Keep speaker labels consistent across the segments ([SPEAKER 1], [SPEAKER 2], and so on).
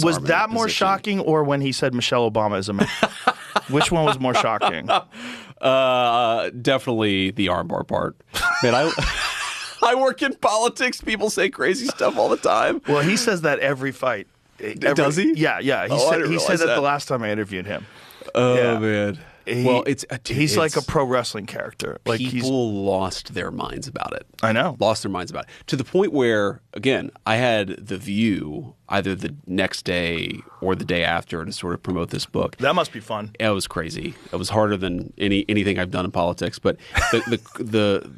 [SPEAKER 1] Was that more shocking, or when he said Michelle Obama is a man? Which one was more shocking?
[SPEAKER 2] Definitely the armbar part. Man, I work in politics. People say crazy stuff all the time.
[SPEAKER 1] Well, he says that every fight.
[SPEAKER 2] Does he?
[SPEAKER 1] Yeah. He said that the last time I interviewed him.
[SPEAKER 2] Oh, man.
[SPEAKER 1] He's like a pro wrestling character. Like
[SPEAKER 2] people lost their minds about it.
[SPEAKER 1] I know.
[SPEAKER 2] Lost their minds about it. To the point where, again, I had The View either the next day or the day after to sort of promote this book.
[SPEAKER 1] That must be fun.
[SPEAKER 2] It was crazy. It was harder than anything I've done in politics. But the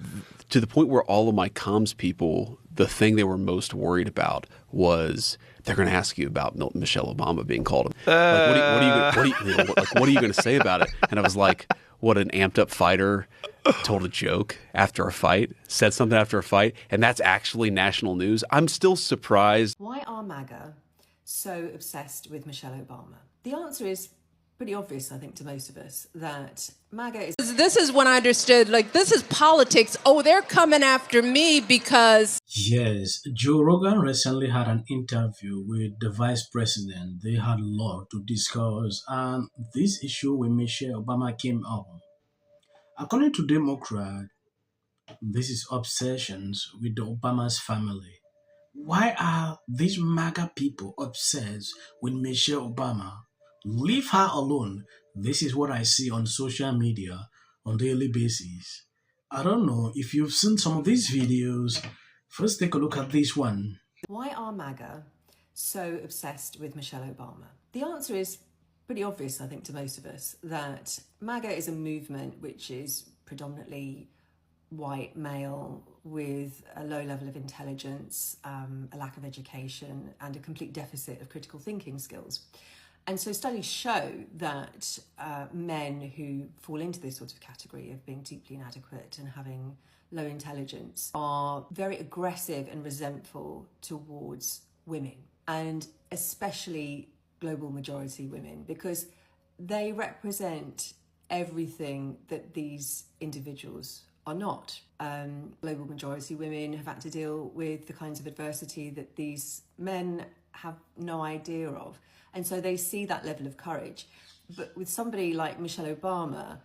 [SPEAKER 2] to the point where all of my comms people, the thing they were most worried about was they're going to ask you about Michelle Obama being called. What are you going to say about it? And I was like, what an amped up fighter told a joke after a fight, said something after a fight, and that's actually national news. I'm still surprised.
[SPEAKER 3] Why are MAGA so obsessed with Michelle Obama? The answer is pretty obvious, I think, to most of us, that MAGA is...
[SPEAKER 4] This is when I understood, like, this is politics. Oh, they're coming after me because...
[SPEAKER 5] Yes, Joe Rogan recently had an interview with the vice president. They had a lot to discuss, and this issue with Michelle Obama came up. According to Democrat, this is obsessions with the Obama's family. Why are these MAGA people obsessed with Michelle Obama? Leave her alone. This is what I see on social media on a daily basis. I don't know if you've seen some of these videos. First, take a look at this one.
[SPEAKER 3] Why are MAGA so obsessed with Michelle Obama? The answer is pretty obvious, I think, to most of us, that MAGA is a movement which is predominantly white male with a low level of intelligence, a lack of education, and a complete deficit of critical thinking skills. And so studies show that men who fall into this sort of category of being deeply inadequate and having low intelligence are very aggressive and resentful towards women, and especially global majority women, because they represent everything that these individuals are not. Global majority women have had to deal with the kinds of adversity that these men have no idea of. And so they see that level of courage. But with somebody like Michelle Obama,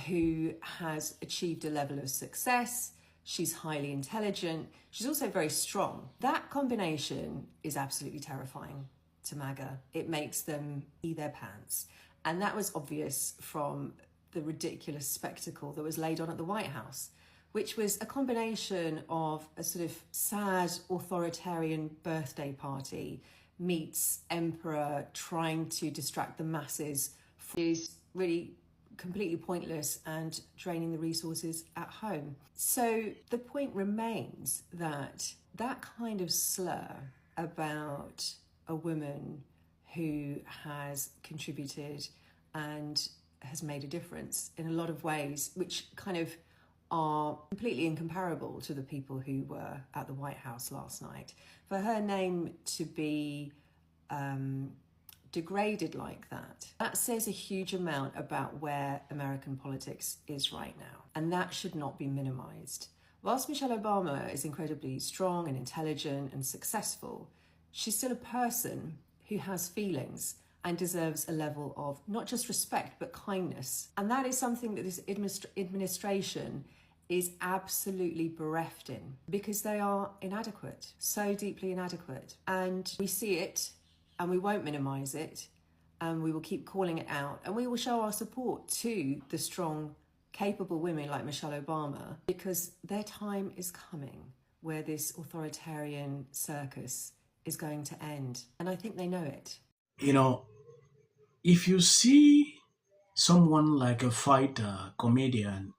[SPEAKER 3] who has achieved a level of success, she's highly intelligent, she's also very strong. That combination is absolutely terrifying to MAGA. It makes them pee their pants. And that was obvious from the ridiculous spectacle that was laid on at the White House, which was a combination of a sort of sad authoritarian birthday party meets emperor trying to distract the masses, is really completely pointless and draining the resources at home. So the point remains that that kind of slur about a woman who has contributed and has made a difference in a lot of ways, which kind of are completely incomparable to the people who were at the White House last night. For her name to be degraded like that, that says a huge amount about where American politics is right now. And that should not be minimized. Whilst Michelle Obama is incredibly strong and intelligent and successful, she's still a person who has feelings and deserves a level of not just respect, but kindness. And that is something that this administration is absolutely bereft in, because they are inadequate, so deeply inadequate. And we see it, and we won't minimize it, and we will keep calling it out, and we will show our support to the strong, capable women like Michelle Obama, because their time is coming where this authoritarian circus is going to end. And I think they know it.
[SPEAKER 5] You know, if you see someone like a fighter, comedian,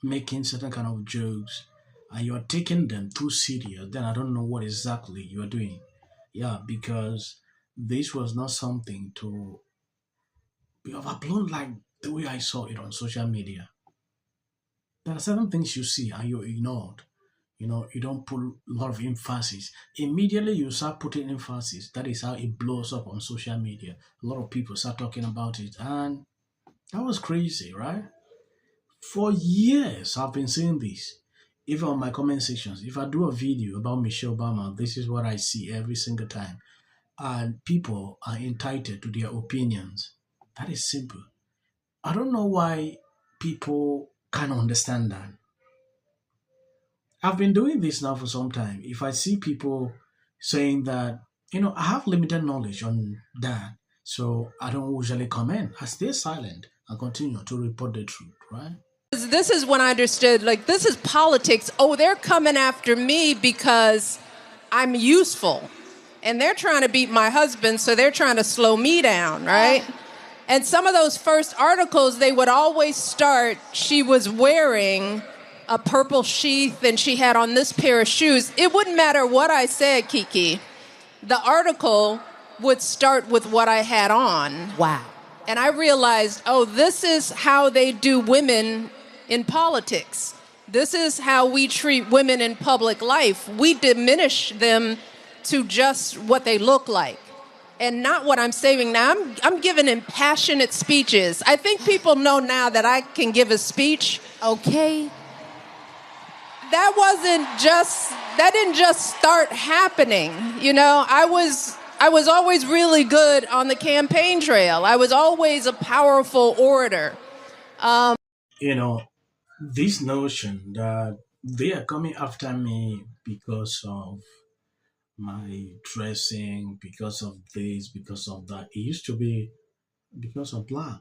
[SPEAKER 5] making certain kind of jokes, and you're taking them too serious, then I don't know what exactly you're doing. Yeah, because this was not something to be overblown like the way I saw it on social media. There are certain things you see and you're ignored. You don't put a lot of emphasis. Immediately you start putting emphasis. That is how it blows up on social media. A lot of people start talking about it, and that was crazy, right? For years, I've been saying this. Even on my comment sections, if I do a video about Michelle Obama, this is what I see every single time. and people are entitled to their opinions. That is simple. I don't know why people can't understand that. I've been doing this now for some time. If I see people saying that, I have limited knowledge on that, so I don't usually comment. I stay silent and continue to report the truth, right?
[SPEAKER 4] This is when I understood, like, this is politics. Oh, they're coming after me because I'm useful. And they're trying to beat my husband, so they're trying to slow me down, right? And some of those first articles, they would always start, she was wearing a purple sheath and she had on this pair of shoes. It wouldn't matter what I said, Kiki. The article would start with what I had on. Wow. And I realized, oh, this is how they do women in politics. This is how we treat women in public life. We diminish them to just what they look like and not what I'm saying now. I'm giving impassionate speeches. I think people know now that I can give a speech. Okay. That didn't just start happening. I was always really good on the campaign trail. I was always a powerful orator.
[SPEAKER 5] This notion that they are coming after me because of my dressing, because of this, because of that. It used to be because of black.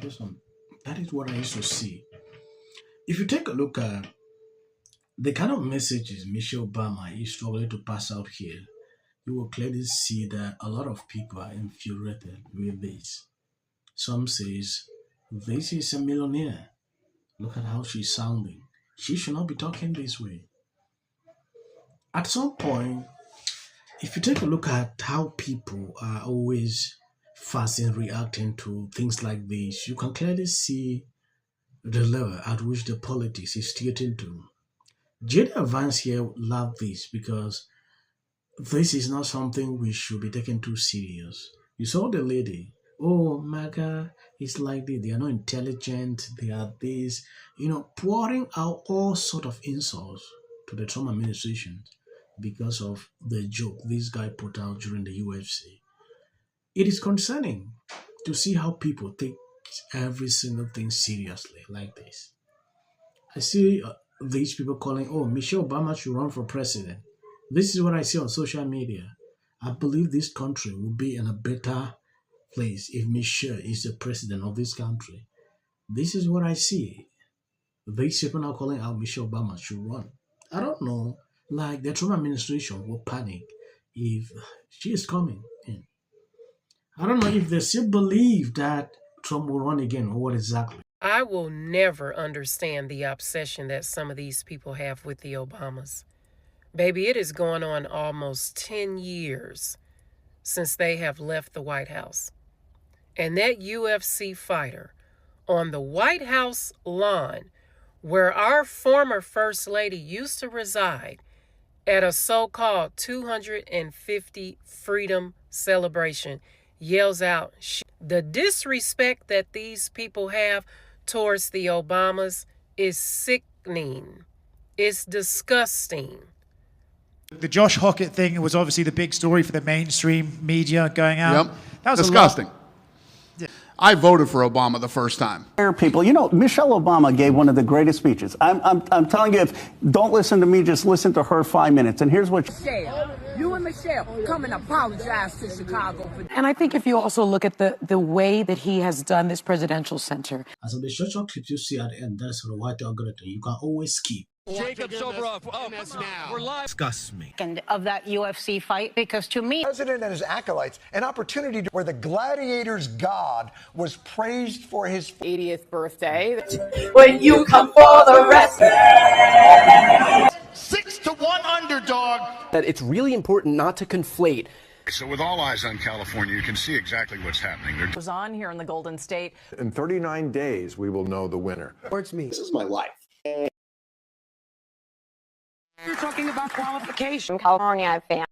[SPEAKER 5] That is what I used to see. If you take a look at the kind of messages Michelle Obama is struggling to pass out here, you will clearly see that a lot of people are infuriated with this. Some says, this is a millionaire. Look at how she's sounding. She should not be talking this way. At some point, if you take a look at how people are always fast in reacting to things like this, you can clearly see the level at which the politics is tilting to. J.D. Vance here loved this because this is not something we should be taken too serious. You saw the lady, oh, MAGA is like this, they are not intelligent, they are this, pouring out all sort of insults to the Trump administration because of the joke this guy put out during the UFC. It is concerning to see how people take every single thing seriously like this. I see these people calling, oh, Michelle Obama should run for president. This is what I see on social media. I believe this country will be in a better place if Michelle is the president of this country. This is what I see. These people are calling out Michelle Obama should run. I don't know, like the Trump administration will panic if she is coming in. I don't know if they still believe that Trump will run again or what exactly.
[SPEAKER 6] I will never understand the obsession that some of these people have with the Obamas. Baby, it is going on almost 10 years since they have left the White House. And that UFC fighter on the White House lawn, where our former First Lady used to reside at a so-called 250 freedom celebration, yells out, the disrespect that these people have towards the Obamas is sickening. It's disgusting.
[SPEAKER 7] The Josh Hokit thing was obviously the big story for the mainstream media going out.
[SPEAKER 8] Yep.
[SPEAKER 7] That was
[SPEAKER 8] disgusting. I voted for Obama the first time.
[SPEAKER 9] People, Michelle Obama gave one of the greatest speeches. I'm telling you, don't listen to me, just listen to her 5 minutes. And here's what.
[SPEAKER 10] Michelle, you and Michelle come and apologize to Chicago.
[SPEAKER 11] And I think if you also look at the way that he has done this presidential center.
[SPEAKER 5] As of the short clips you see at the end, that's the white algorithm. You can always skip.
[SPEAKER 12] Jacob Soboroff, we're live.
[SPEAKER 13] Disgusts me.
[SPEAKER 14] Of that UFC fight, because to me,
[SPEAKER 15] the president and his acolytes, an opportunity where the gladiator's God was praised for his
[SPEAKER 16] 80th birthday. When you come for the rest,
[SPEAKER 15] 6-1 underdog.
[SPEAKER 12] That it's really important not to conflate.
[SPEAKER 17] So with all eyes on California, you can see exactly what's happening.
[SPEAKER 16] It was on here in the Golden State.
[SPEAKER 18] In 39 days, we will know the winner.
[SPEAKER 19] Towards me. This is my life.
[SPEAKER 11] You're talking about qualification.
[SPEAKER 14] California fan.